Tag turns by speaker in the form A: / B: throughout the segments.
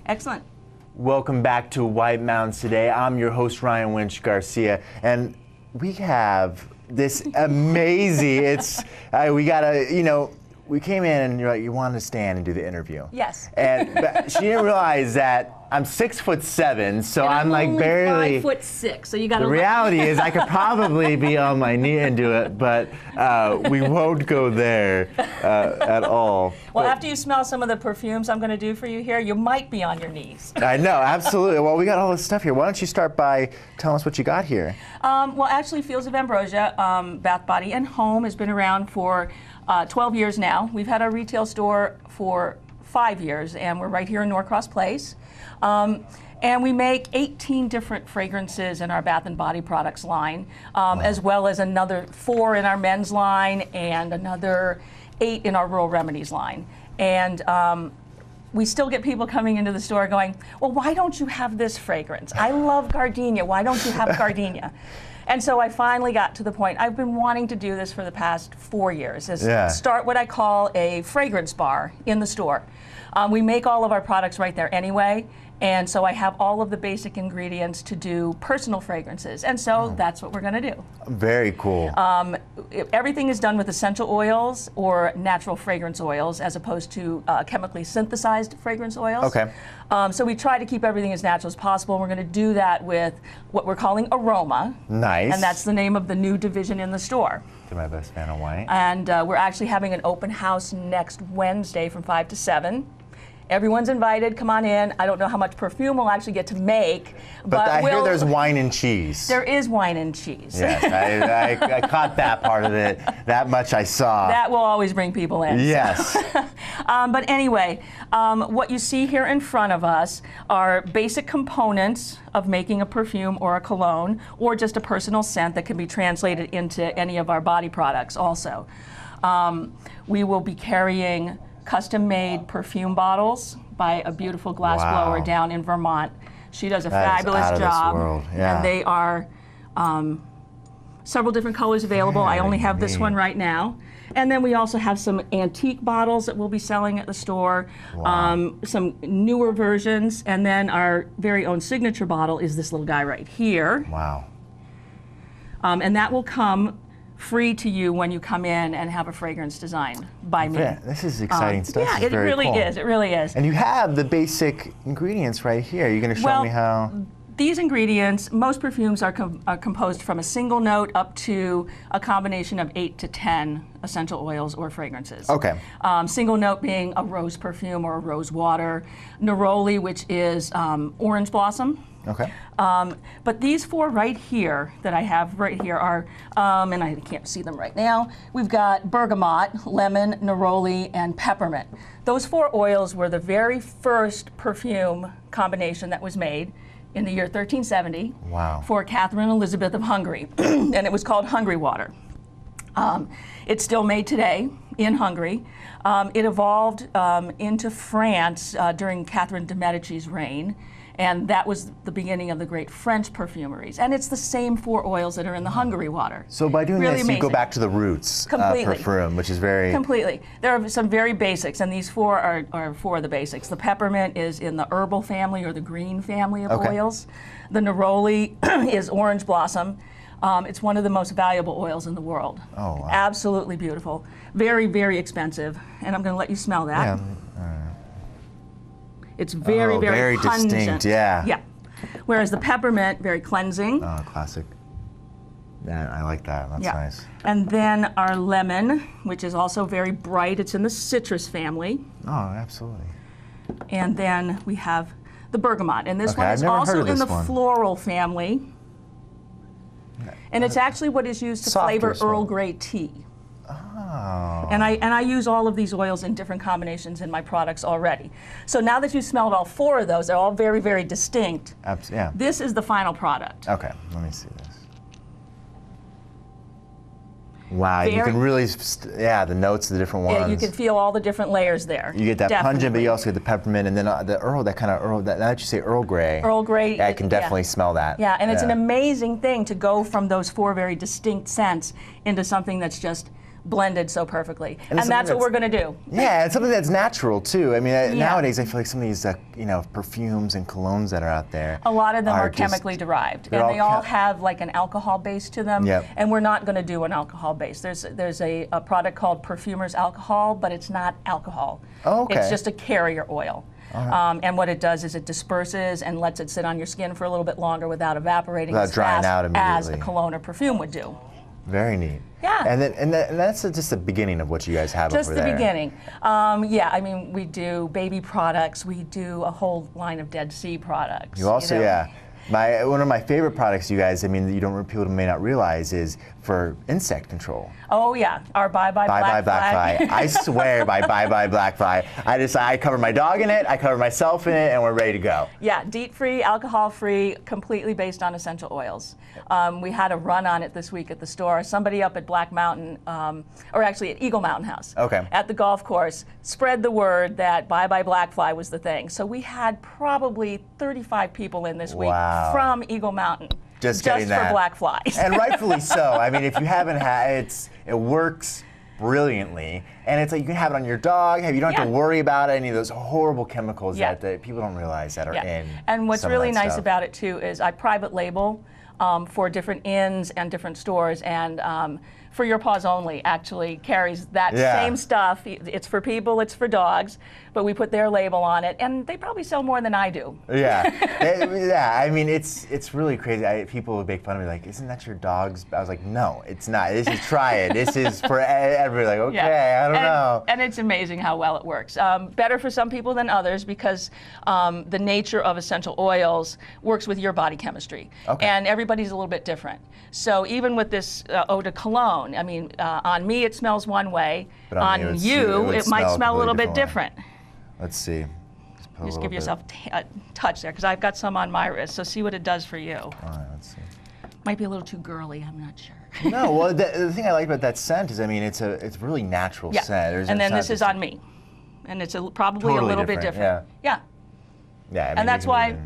A: Excellent.
B: Welcome back to White Mountains today. I'm your host, Ryan Winch Garcia, and we have this amazing, we came in and you're like, you wanted to stand and do the interview.
A: Yes.
B: But she didn't realize that I'm 6'7", so
A: and
B: I'm like
A: only
B: barely
A: 5'6", so you got to.
B: The reality is I could probably be on my knee and do it, but we won't go there at all.
A: Well, after you smell some of the perfumes I'm going to do for you here, you might be on your knees.
B: I know, absolutely. Well, we got all this stuff here. Why don't you start by telling us what you got here?
A: Well, actually, Fields of Ambrosia Bath, Body, and Home has been around for 12 years now. We've had our retail store for 5 years, and we're right here in Norcross Place. And we make 18 different fragrances in our Bath and Body Products line, as well as another 4 in our men's line and another 8 in our Rural Remedies line. And we still get people coming into the store going, well, why don't you have this fragrance? I love gardenia. Why don't you have gardenia? And so I finally got to the point. I've been wanting to do this for the past 4 years, start what I call a fragrance bar in the store. We make all of our products right there anyway, and so I have all of the basic ingredients to do personal fragrances, and so that's what we're going to do.
B: Very cool.
A: Everything is done with essential oils or natural fragrance oils as opposed to chemically synthesized fragrance oils.
B: Okay.
A: So we try to keep everything as natural as possible. We're going to do that with what we're calling Aroma.
B: Nice.
A: And that's the name of the new division in the store.
B: To my best fan of white.
A: And we're actually having an open house next Wednesday from 5 to 7. Everyone's invited. Come on in. I don't know how much perfume we'll actually get to make,
B: but I hear there's wine and cheese.
A: There is wine and cheese.
B: Yes, I caught that part of it. That much I saw.
A: That will always bring people in.
B: Yes.
A: So. But anyway, what you see here in front of us are basic components of making a perfume or a cologne, or just a personal scent that can be translated into any of our body products also. We will be carrying custom-made perfume bottles by a beautiful glass blower down in Vermont. She does a fabulous job, and they are several different colors available. I only have this one right now. And then we also have some antique bottles that we'll be selling at the store, some newer versions, and then our very own signature bottle is this little guy right here.
B: Wow.
A: And that will come free to you when you come in and have a fragrance designed by me.
B: Yeah, this is exciting stuff.
A: Yeah, it really is. It really is.
B: And you have the basic ingredients right here. You're going to show me how.
A: These ingredients, most perfumes are composed from a single note up to a combination of 8 to 10 essential oils or fragrances.
B: Okay.
A: Single note being a rose perfume or a rose water, neroli, which is orange blossom.
B: Okay.
A: But these 4 right here that I have right here are, and I can't see them right now, we've got bergamot, lemon, neroli, and peppermint. Those 4 oils were the very first perfume combination that was made in the year 1370 for Catherine Elizabeth of Hungary, and it was called Hungary water. It's still made today in Hungary. It evolved into France during Catherine de' Medici's reign, and that was the beginning of the great French perfumeries. And it's the same 4 oils that are in the Hungary water.
B: So by doing this, you go back to the roots of perfume, which is very...
A: Completely. There are some very basics, and these 4 are 4 of the basics. The peppermint is in the herbal family or the green family of oils. The neroli is orange blossom. It's one of the most valuable oils in the world.
B: Oh, wow.
A: Absolutely beautiful. Very, very expensive. And I'm going to let you smell that.
B: Yeah.
A: It's very, very pungent.
B: Distinct, yeah.
A: Yeah. Whereas the peppermint, very cleansing.
B: Oh, classic. Yeah, I like that. That's nice.
A: And then our lemon, which is also very bright. It's in the citrus family.
B: Oh, absolutely.
A: And then we have the bergamot. And this one is also in the floral family. And it's actually what is used to flavor Earl Grey tea.
B: Oh.
A: And I use all of these oils in different combinations in my products already. So now that you've smelled all 4 of those, they're all very, very distinct.
B: Yeah.
A: This is the final product.
B: Okay, let me see this. Wow, you can really, the notes of the different ones.
A: Yeah, you can feel all the different layers there.
B: You get that pungent, but you also get the peppermint, and then the Earl, that kind of Earl, now that you say Earl Grey.
A: Earl Grey.
B: Yeah, I can definitely smell that.
A: Yeah, and it's an amazing thing to go from those 4 very distinct scents into something that's just blended so perfectly. And
B: something
A: that's what we're going to do.
B: Yeah, it's something that's natural too. I mean, nowadays I feel like some of these, you know, perfumes and colognes that are out there.
A: A lot of them are chemically derived, and they all have like an alcohol base to them.
B: Yep.
A: And we're not going to do an alcohol base. There's a product called Perfumer's Alcohol, but it's not alcohol.
B: Oh, okay.
A: It's just a carrier oil. Right. And what it does is it disperses and lets it sit on your skin for a little bit longer without evaporating
B: without
A: as
B: drying
A: fast
B: out immediately.
A: as a cologne or perfume would do.
B: Very neat.
A: Yeah.
B: And that's just the beginning of what you guys have
A: just
B: over there.
A: Just the beginning. Yeah, I mean, we do baby products. We do a whole line of Dead Sea products.
B: You also, one of my favorite products, you guys, I mean, people may not realize, is for insect control.
A: Oh yeah, our Bye Bye Black Fly.
B: I swear by Bye Bye Black Fly. I cover my dog in it, I cover myself in it, and we're ready to go.
A: Yeah, DEET-free, alcohol-free, completely based on essential oils. We had a run on it this week at the store. Somebody up at Black Mountain, or actually at Eagle Mountain House, at the golf course, spread the word that Bye Bye Black Fly was the thing. So we had probably 35 people in this week from Eagle Mountain.
B: Just
A: for black flies.
B: And rightfully so. I mean, if you haven't had it works brilliantly. And it's like you can have it on your dog. You don't have to worry about any of those horrible chemicals that people don't realize that are in.
A: And what's
B: some
A: really
B: of that
A: nice
B: stuff.
A: about it too is I private label for different inns and different stores, and For Your Paws Only actually carries that same stuff. It's for people, it's for dogs, but we put their label on it, and they probably sell more than I do.
B: Yeah, I mean, it's really crazy. People would make fun of me, like, isn't that your dog's? I was like, no, it's not. This is, try it. This is for everybody. Like, okay, I don't know.
A: And it's amazing how well it works. Better for some people than others because the nature of essential oils works with your body chemistry. And everybody's a little bit different. So even with this eau de cologne, I mean, on me it smells one way.
B: But
A: on you, it might smell a little bit different.
B: Let's see.
A: Just give yourself a touch there, because I've got some on my wrist, so see what it does for you.
B: All right, let's see.
A: Might be a little too girly, I'm not sure.
B: No, well, the thing I like about that scent is, I mean, it's really natural scent.
A: And then this is on me. And it's probably a little bit different.
B: Yeah, I mean,
A: and that's why...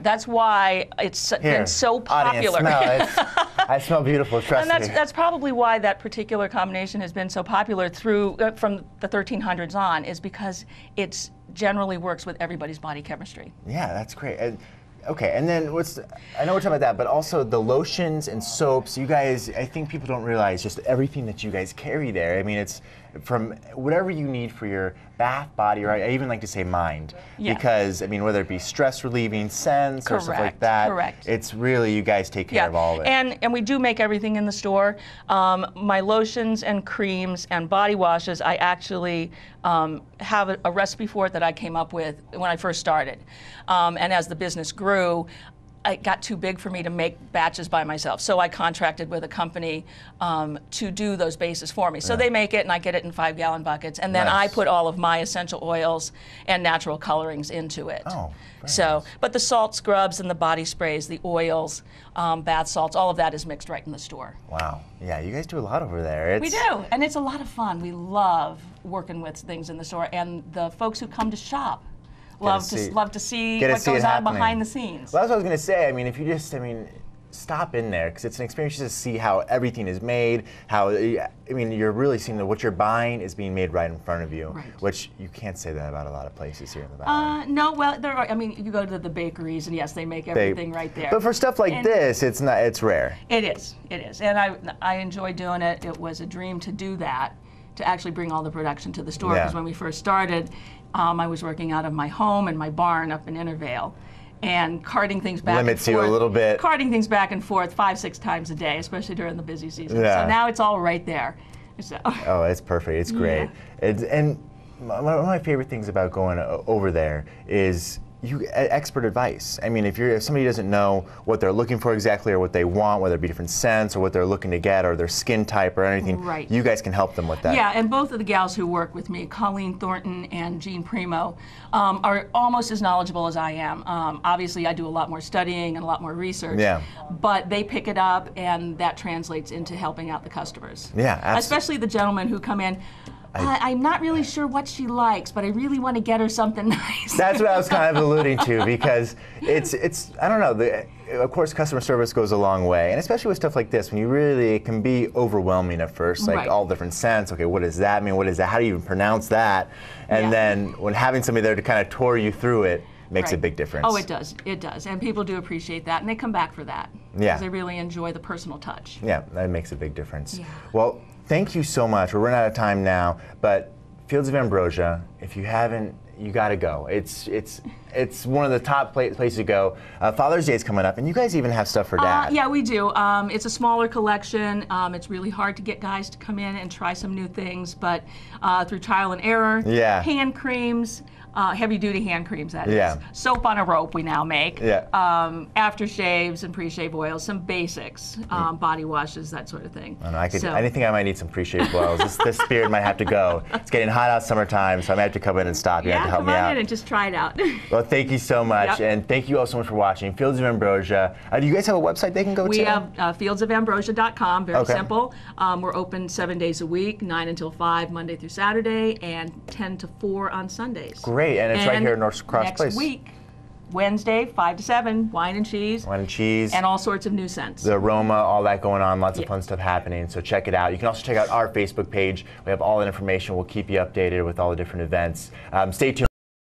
A: that's why it's been so popular.
B: Audience, smell it. I smell beautiful, trust me.
A: And that's probably why that particular combination has been so popular from the 1300s on, is because it generally works with everybody's body chemistry.
B: Yeah, that's great. Okay, and then I know we're talking about that, but also the lotions and soaps. You guys, I think people don't realize just everything that you guys carry there. I mean, it's from whatever you need for your bath, body, or I even like to say mind. Because, I mean, whether it be stress relieving, scents, or stuff like that, it's really, you guys take care of all of it.
A: And we do make everything in the store. My lotions and creams and body washes, I actually have a recipe for it that I came up with when I first started. And as the business grew, it got too big for me to make batches by myself. So I contracted with a company to do those bases for me. So they make it, and I get it in 5-gallon buckets. And then I put all of my essential oils and natural colorings into it.
B: Oh,
A: nice. But the salt scrubs and the body sprays, the oils, bath salts, all of that is mixed right in the store.
B: Wow. Yeah, you guys do a lot over there.
A: We do, and it's a lot of fun. We love working with things in the store, and the folks who come to shop love to see what goes on behind the scenes.
B: Well, that's what I was going to say. I mean, if you just, stop in there, because it's an experience just to see how everything is made, how, I mean, you're really seeing that what you're buying is being made right in front of you, which you can't say that about a lot of places here in the Valley.
A: No, well, there are, I mean, you go to the bakeries, and yes, they make everything right there.
B: But for stuff like this, it's rare.
A: It is, and I enjoy doing it. It was a dream to do that, to actually bring all the production to the store, because when we first started, I was working out of my home and my barn up in Intervale, and carting things back
B: limits you a little bit.
A: Carting things back and forth 5-6 times a day, especially during the busy season. So now it's all right there. So. Oh,
B: it's perfect. It's great. And one of my favorite things about going over there is expert advice. I mean, if somebody doesn't know what they're looking for exactly, or what they want, whether it be different scents or what they're looking to get, or their skin type or anything, you guys can help them with that.
A: Yeah, and both of the gals who work with me, Colleen Thornton and Jean Primo, are almost as knowledgeable as I am. Obviously, I do a lot more studying and a lot more research, but they pick it up, and that translates into helping out the customers.
B: Yeah, absolutely.
A: Especially the gentlemen who come in, I'm not really sure what she likes, but I really want to get her something nice.
B: That's what I was kind of alluding to, because it's I don't know, of course, customer service goes a long way, and especially with stuff like this, when you really, it can be overwhelming at first, like all different scents. Okay, what does that mean? What is that? How do you even pronounce that? And then when having somebody there to kind of tour you through it makes a big difference.
A: Oh, it does. It does, and people do appreciate that, and they come back for that.
B: Yeah,
A: because they really enjoy the personal touch.
B: Yeah, that makes a big difference.
A: Yeah.
B: Well, thank you so much. We're running out of time now, but Fields of Ambrosia, if you haven't, you got to go. It's one of the top places to go. Father's Day is coming up, and you guys even have stuff for Dad.
A: Yeah, we do. It's a smaller collection. It's really hard to get guys to come in and try some new things, but through trial and error, hand creams, heavy-duty hand creams, that is. Soap on a rope we now make. Aftershaves and pre-shave oils, some basics, body washes, that sort of thing.
B: I think I might need some pre-shave oils. This beard might have to go. It's getting hot out summertime, so I might have to come in and stop. You have to help me out.
A: Come on in and just try it out.
B: Well, thank you so much, and thank you all so much for watching Fields of Ambrosia. Do you guys have a website they can go to?
A: We have fieldsofambrosia.com, very simple. We're open 7 days a week, 9 until 5, Monday through Saturday, and 10 to 4 on Sundays.
B: Great, and it's right here in North Cross Place.
A: Next week, Wednesday, 5 to 7, wine and cheese.
B: Wine and cheese.
A: And all sorts of new scents.
B: The Aroma, all that going on, lots of fun stuff happening, so check it out. You can also check out our Facebook page. We have all that information. We'll keep you updated with all the different events. Stay tuned.